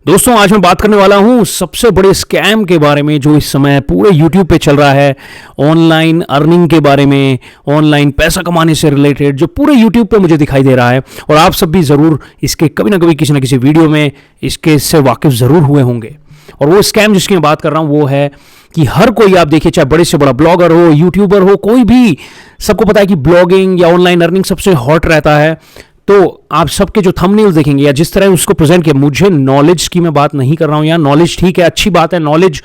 दोस्तों आज मैं बात करने वाला हूं सबसे बड़े स्कैम के बारे में जो इस समय पूरे YouTube पे चल रहा है। ऑनलाइन अर्निंग के बारे में, ऑनलाइन पैसा कमाने से रिलेटेड जो पूरे YouTube पे मुझे दिखाई दे रहा है। और आप सब भी ज़रूर इसके कभी ना कभी किसी न किसी वीडियो में इससे वाकिफ ज़रूर हुए होंगे। और वो स्कैम जिसकी मैं बात कर रहा हूँ वो है कि हर कोई, आप देखिए, चाहे बड़े से बड़ा ब्लॉगर हो, यूट्यूबर हो, कोई भी, सबको पता है कि ब्लॉगिंग या ऑनलाइन अर्निंग सबसे हॉट रहता है। तो आप सबके जो थंबनेल्स देखेंगे या जिस तरह उसको प्रेजेंट किया, मुझे नॉलेज की मैं बात नहीं कर रहा हूं। यहाँ नॉलेज ठीक है, अच्छी बात है, नॉलेज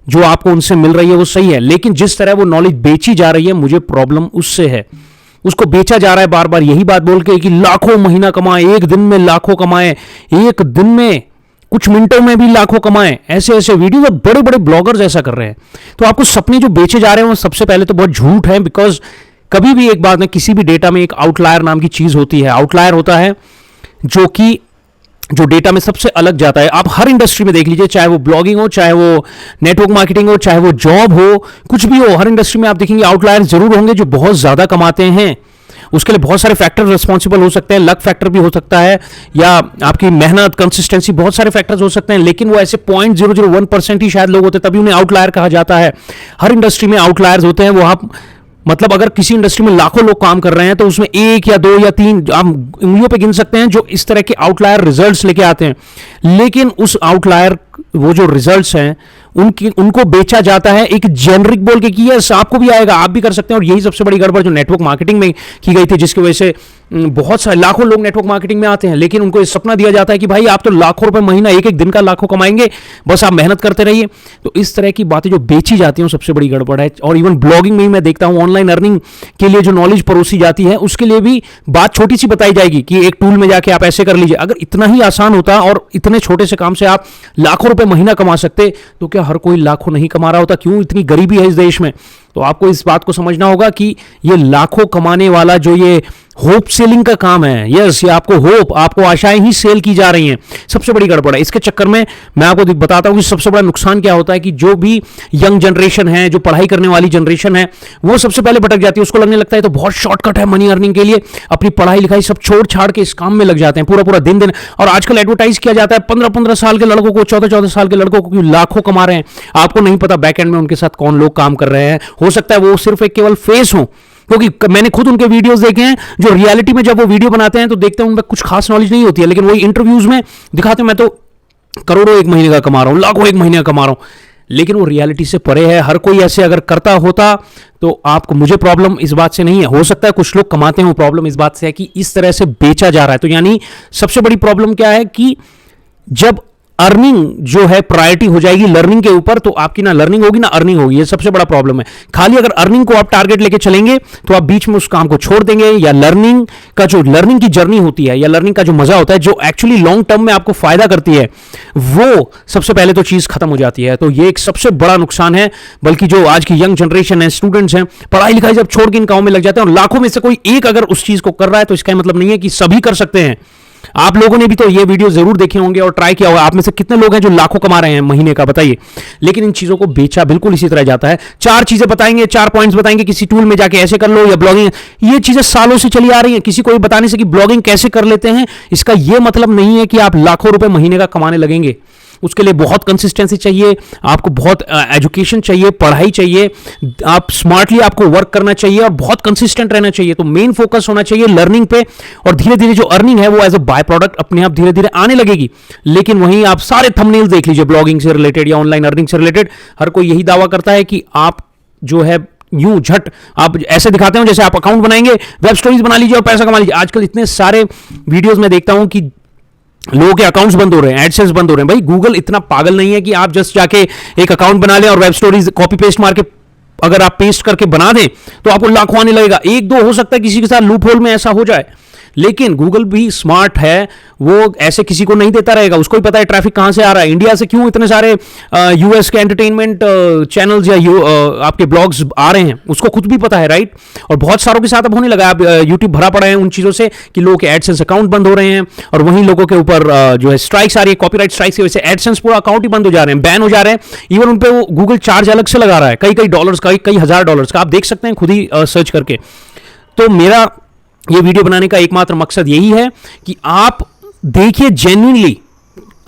जो आपको उनसे मिल रही है वो सही है, लेकिन जिस तरह वो नॉलेज बेची जा रही है मुझे प्रॉब्लम उससे है। उसको बेचा जा रहा है बार बार यही बात बोल के कि लाखों महीना कमाए, एक दिन में लाखों कमाए, एक दिन में कुछ मिनटों में भी लाखों कमाए। ऐसे ऐसे वीडियो और बड़े बड़े ब्लॉगर्स ऐसा कर रहे हैं। तो आपको सपने जो बेचे जा रहे हैं वो सबसे पहले तो बहुत झूठ है। बिकॉज कभी भी एक बात है, किसी भी डेटा में एक आउटलायर नाम की चीज होती है। आउटलायर होता है जो डेटा में सबसे अलग जाता है। आप हर इंडस्ट्री में देख लीजिए, चाहे वो ब्लॉगिंग हो, चाहे वो नेटवर्क मार्केटिंग हो, चाहे वो जॉब हो, कुछ भी हो, हर इंडस्ट्री में आप देखेंगे आउटलायर जरूर होंगे जो बहुत ज्यादा कमाते हैं। उसके लिए बहुत सारे फैक्टर रिस्पॉन्सिबल हो सकते हैं, लक फैक्टर भी हो सकता है, या आपकी मेहनत, कंसिस्टेंसी, बहुत सारे फैक्टर्स हो सकते हैं। लेकिन वो ऐसे 0.001% ही शायद लोग होते हैं, तभी उन्हें आउटलायर कहा जाता है। हर इंडस्ट्री में आउटलायर्स होते हैं। वो आप मतलब अगर किसी इंडस्ट्री में लाखों लोग काम कर रहे हैं तो उसमें एक या दो या तीन आप उंगलियों पे गिन सकते हैं जो इस तरह के आउटलायर रिजल्ट्स लेके आते हैं। लेकिन उस आउटलायर, वो जो रिजल्ट्स हैं, उनको बेचा जाता है एक जेनरिक बोल के कि यस आपको भी आएगा, आप भी कर सकते हैं। और यही सबसे बड़ी गड़बड़ जो नेटवर्क मार्केटिंग में की गई थी, जिसकी वजह से बहुत सारे लाखों लोग नेटवर्क मार्केटिंग में आते हैं, लेकिन उनको इस सपना दिया जाता है कि भाई आप तो लाखों रुपए महीना, एक एक दिन का लाखों कमाएंगे, बस आप मेहनत करते रहिए। तो इस तरह की बातें जो बेची जाती हैं सबसे बड़ी गड़बड़ है। और इवन ब्लॉगिंग में ही मैं देखता हूं, ऑनलाइन अर्निंग के लिए जो नॉलेज परोसी जाती है उसके लिए भी बात छोटी सी बताई जाएगी कि एक टूल में जाके आप ऐसे कर लीजिए। अगर इतना ही आसान होता और इतने छोटे से काम से आप लाखों रुपए महीना कमा सकते, तो क्या हर कोई लाखों नहीं कमा रहा होता? क्यों इतनी गरीबी है इस देश में? तो आपको इस बात को समझना होगा कि ये लाखों कमाने वाला जो ये होप सेलिंग का काम है, यस, ये आपको होप, आपको आशाएं ही सेल की जा रही हैं, सबसे बड़ी गड़बड़ है। इसके चक्कर में मैं आपको बताता हूं कि सबसे बड़ा नुकसान क्या होता है कि जो भी यंग जनरेशन है, जो पढ़ाई करने वाली जनरेशन है, वो सबसे पहले भटक जाती है। उसको लगने लगता है तो बहुत शॉर्टकट है मनी अर्निंग के लिए, अपनी पढ़ाई लिखाई सब छोड़ छाड़ के इस काम में लग जाते हैं, पूरा पूरा दिन। और आजकल एडवर्टाइज किया जाता है 15-15 साल के लड़कों को, 14-14 साल के लड़कों को लाखों कमा रहे हैं। आपको नहीं पता बैकएंड में उनके साथ कौन लोग काम कर रहे हैं। हो सकता है वो सिर्फ एक केवल फेस हो, क्योंकि मैंने खुद उनके वीडियोस देखे हैं जो रियलिटी में जब वो वीडियो बनाते हैं तो देखते हैं उनमें कुछ खास नॉलेज नहीं होती है, लेकिन वही इंटरव्यूज में दिखाते हैं मैं तो करोड़ों एक महीने का कमा रहा हूं, लाखों एक महीने का कमा रहा हूं, लेकिन वो रियलिटी से परे है। हर कोई ऐसे अगर करता होता तो आपको, मुझे प्रॉब्लम इस बात से नहीं है। हो सकता है कुछ लोग कमाते हैं, वो प्रॉब्लम इस बात से है कि इस तरह से बेचा जा रहा है। तो यानी सबसे बड़ी प्रॉब्लम क्या है कि जब अर्निंग जो है प्रायोरिटी हो जाएगी लर्निंग के ऊपर, तो आपकी ना लर्निंग होगी ना अर्निंग होगी। ये सबसे बड़ा प्रॉब्लम है। खाली अगर अर्निंग को आप टारगेट लेके चलेंगे तो आप बीच में उस काम को छोड़ देंगे, या लर्निंग की जर्नी होती है, या लर्निंग का जो मजा होता है, जो एक्चुअली लॉन्ग टर्म में आपको फायदा करती है, वो सबसे पहले तो चीज खत्म हो जाती है। तो ये एक सबसे बड़ा नुकसान है। बल्कि जो आज की यंग जनरेशन है, स्टूडेंट्स हैं, पढ़ाई लिखाई जब छोड़ के इन कामों में लग जाते हैं, और लाखों में से कोई एक अगर उस चीज को कर रहा है तो इसका मतलब नहीं है कि सभी कर सकते हैं। आप लोगों ने भी तो ये वीडियो जरूर देखे होंगे और ट्राई किया होगा। आप में से कितने लोग हैं जो लाखों कमा रहे हैं महीने का, बताइए। लेकिन इन चीजों को बेचा बिल्कुल इसी तरह जाता है। 4 चीजें बताएंगे, 4 पॉइंट्स बताएंगे, किसी टूल में जाके ऐसे कर लो, या ब्लॉगिंग, ये चीजें सालों से चली आ रही हैं। किसी को भी बताने से कि ब्लॉगिंग कैसे कर लेते हैं, इसका यह मतलब नहीं है कि आप लाखों रुपए महीने का कमाने लगेंगे। उसके लिए बहुत कंसिस्टेंसी चाहिए, आपको बहुत एजुकेशन चाहिए, पढ़ाई चाहिए, आप स्मार्टली आपको वर्क करना चाहिए और बहुत कंसिस्टेंट रहना चाहिए। तो मेन फोकस होना चाहिए लर्निंग पे, और धीरे धीरे जो अर्निंग है वो एज अ बाय प्रोडक्ट अपने आप धीरे धीरे आने लगेगी। लेकिन वहीं आप सारे थंबनेल्स देख लीजिए ब्लॉगिंग से रिलेटेड या ऑनलाइन अर्निंग से रिलेटेड, हर कोई यही दावा करता है कि आप जो है यूं झट आप ऐसे दिखाते हो जैसे आप अकाउंट बनाएंगे, वेब स्टोरीज बना लीजिए और पैसा कमा लीजिए। आजकल इतने सारे वीडियोस में देखता हूं कि लोगों के अकाउंट्स बंद हो रहे हैं, एडसेंस बंद हो रहे हैं। भाई गूगल इतना पागल नहीं है कि आप जस्ट जाके एक अकाउंट बना लें और वेब स्टोरीज कॉपी पेस्ट मार के अगर आप पेस्ट करके बना दें तो आपको लाखों आने लगेगा। एक दो हो सकता है किसी के साथ लूप होल में ऐसा हो जाए, लेकिन गूगल भी स्मार्ट है, वो ऐसे किसी को नहीं देता रहेगा। उसको भी पता है ट्रैफिक कहां से आ रहा है, इंडिया से क्यों इतने सारे यूएस के एंटरटेनमेंट चैनल्स या आपके ब्लॉग्स आ रहे हैं, उसको खुद भी पता है, राइट। और बहुत सारों के साथ अब होने लगा, अब यूट्यूब भरा पड़ा है उन चीजों से कि लोगों के एडसेंस अकाउंट बंद हो रहे हैं, और वहीं लोगों के ऊपर जो है स्ट्राइक्स आ रही है, कॉपीराइट स्ट्राइक्स की वजह से एडसेंस पूरा अकाउंट ही बंद हो जा रहे हैं, बैन हो जा रहे हैं। इवन उन पे वो गूगल चार्ज अलग से लगा रहा है, कई डॉलर्स का, कई हजार डॉलर्स का। आप देख सकते हैं खुद ही सर्च करके। तो मेरा ये वीडियो बनाने का एकमात्र मकसद यही है कि आप देखिए जेन्युइनली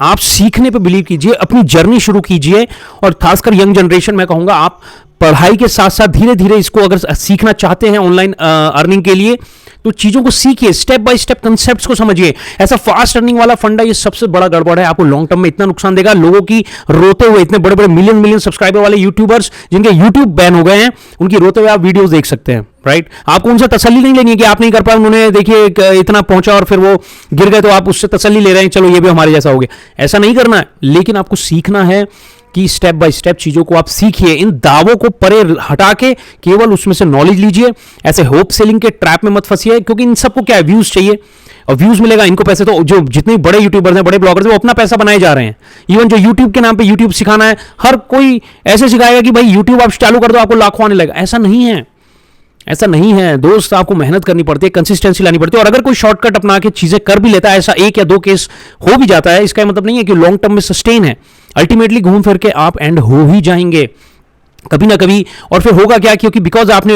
आप सीखने पे बिलीव कीजिए, अपनी जर्नी शुरू कीजिए। और खासकर यंग जनरेशन मैं कहूंगा, आप पढ़ाई के साथ साथ धीरे धीरे इसको अगर सीखना चाहते हैं ऑनलाइन अर्निंग के लिए, तो चीजों को सीखिए, स्टेप बाय स्टेप कंसेप्ट्स को समझिए। ऐसा फास्ट अर्निंग वाला फंडा ये सबसे बड़ा गड़बड़ है, आपको लॉन्ग टर्म में इतना नुकसान देगा। लोगों की रोते हुए, इतने बड़े बड़े मिलियन सब्सक्राइबर वाले यूट्यूबर्स जिनके यूट्यूब बैन हो गए हैं, उनकी रोते हुए आप वीडियोस देख सकते हैं, राइट। आपको उनसे तसल्ली नहीं लेनी है कि आप नहीं कर पाए, उन्होंने देखिए इतना पहुंचा और फिर वो गिर गए, तो आप उससे तसल्ली ले रहे हैं, चलो ये भी हमारे जैसा हो गया। ऐसा नहीं करना है, लेकिन आपको सीखना है कि स्टेप बाय स्टेप चीजों को आप सीखिए। इन दावों को परे हटा के केवल उसमें से नॉलेज लीजिए। ऐसे होप सेलिंग के ट्रैप में मत फंसिए, क्योंकि इन सबको क्या है, व्यूज चाहिए, और व्यूज मिलेगा इनको पैसे। तो जो जितने बड़े यूट्यूबर्स हैं, बड़े ब्लॉगर्स हैं, वो अपना पैसा बनाए जा रहे हैं। इवन जो यूट्यूब के नाम पे यूट्यूब सिखाना है, हर कोई ऐसे सिखाएगा कि भाई यूट्यूब आप चालू कर दो, आपको लाखों आने लगेगा। ऐसा नहीं है, ऐसा नहीं है दोस्त। आपको मेहनत करनी पड़ती है, कंसिस्टेंसी लानी पड़ती है। और अगर कोई शॉर्टकट अपना के चीजें कर भी लेता है, ऐसा 1 या 2 केस हो भी जाता है, इसका मतलब नहीं है कि लॉन्ग टर्म में सस्टेन है। अल्टीमेटली घूम फिर के आप एंड हो ही जाएंगे कभी ना कभी। और फिर होगा क्या, क्योंकि बिकॉज आपने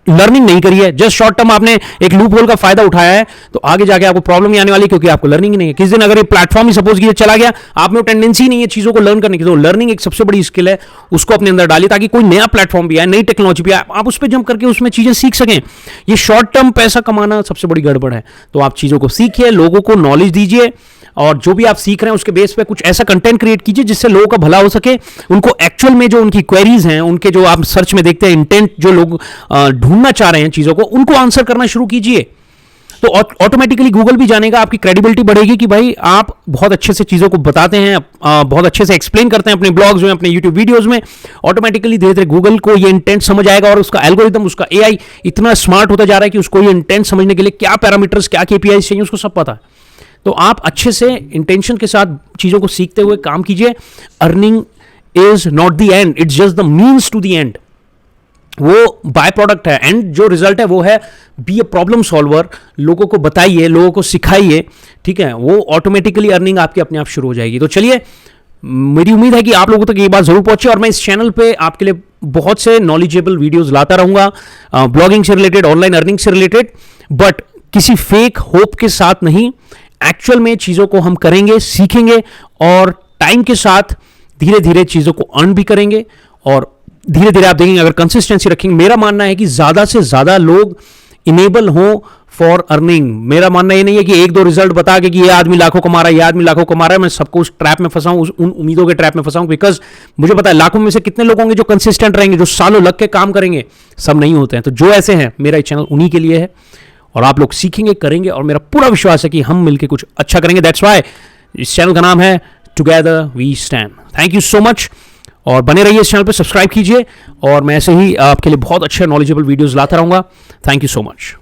लर्निंग नहीं करी है, जस्ट शॉर्ट टर्म आपने एक लूप होल का फायदा उठाया है, तो आगे जाके आपको प्रॉब्लम ही आने वाली, क्योंकि आपको लर्निंग ही नहीं है। किस दिन अगर ये प्लेटफॉर्म ही सपोज कीजिए चला गया, आप में टेंडेंसी नहीं है चीजों को लर्न करने की, तो लर्निंग एक सबसे बड़ी स्किल है, उसको अपने अंदर डालिए, ताकि कोई नया प्लेटफॉर्म भी आए, नई टेक्नोलॉजी भी आए, आप उस पर जंप करके उसमें चीजें सीख सकें। ये शॉर्ट टर्म पैसा कमाना सबसे बड़ी गड़बड़ है। तो आप चीजों को सीखिए, लोगों को नॉलेज दीजिए, और जो भी आप सीख रहे हैं उसके बेस पे कुछ ऐसा कंटेंट क्रिएट कीजिए जिससे लोगों का भला हो सके। उनको एक्चुअल में जो उनकी क्वेरीज हैं, उनके जो आप सर्च में देखते हैं इंटेंट, जो लोग ढूंढना चाह रहे हैं चीजों को, उनको आंसर करना शुरू कीजिए। तो ऑटोमेटिकली गूगल भी जानेगा, आपकी क्रेडिबिलिटी बढ़ेगी कि भाई आप बहुत अच्छे से चीजों को बताते हैं, बहुत अच्छे से एक्सप्लेन करते हैं अपने ब्लॉग्स में, अपने यूट्यूब वीडियोस में। ऑटोमेटिकली धीरे धीरे गूगल को ये इंटेंट समझ आएगा, और उसका एल्गोरिदम, उसका एआई इतना स्मार्ट होता जा रहा है कि उसको ये इंटेंट समझने के लिए क्या पैरामीटर्स, क्या केपीआईज चाहिए, उसको सब पता है। तो आप अच्छे से इंटेंशन के साथ चीजों को सीखते हुए काम कीजिए। Earning is not the end, it's just the means to the end. वो बाय प्रोडक्ट है, एंड जो रिजल्ट है वो है बी ए प्रॉब्लम सॉल्वर। लोगों को बताइए, लोगों को सिखाइए, ठीक है, वो ऑटोमेटिकली अर्निंग आपकी अपने आप शुरू हो जाएगी। तो चलिए, मेरी उम्मीद है कि आप लोगों तक ये बात जरूर पहुंचे, और मैं इस चैनल पे आपके लिए बहुत से नॉलेजेबल वीडियोस लाता रहूंगा, ब्लॉगिंग से रिलेटेड, ऑनलाइन अर्निंग से रिलेटेड, बट किसी फेक होप के साथ नहीं। एक्चुअल में चीजों को हम करेंगे, सीखेंगे, और टाइम के साथ धीरे धीरे चीजों को अर्न भी करेंगे, और धीरे धीरे आप देखेंगे अगर कंसिस्टेंसी रखेंगे। मेरा मानना है कि ज्यादा से ज्यादा लोग इनेबल हो फॉर अर्निंग। मेरा मानना ये नहीं है कि 1-2 रिजल्ट बता के कि ये आदमी लाखों कमा रहा है, ये आदमी लाखों कमा रहा है, मैं सबको उस ट्रैप में फंसाऊं, उन उम्मीदों के ट्रैप में फंसाऊं। बिकॉज मुझे पता है लाखों में से कितने लोग होंगे जो कंसिस्टेंट रहेंगे, जो सालों लग के काम करेंगे, सब नहीं होते हैं। तो जो ऐसे हैं, मेरा चैनल उन्हीं के लिए है, और आप लोग सीखेंगे, करेंगे, और मेरा पूरा विश्वास है कि हम मिलकर कुछ अच्छा करेंगे। दैट्स व्हाई इस चैनल का नाम है together we stand. Thank you so much, और बने रहिए इस चैनल पे, सब्सक्राइब कीजिए, और मैं ऐसे ही आपके लिए बहुत अच्छे नॉलेजेबल वीडियोस लाता रहूंगा। Thank you so much.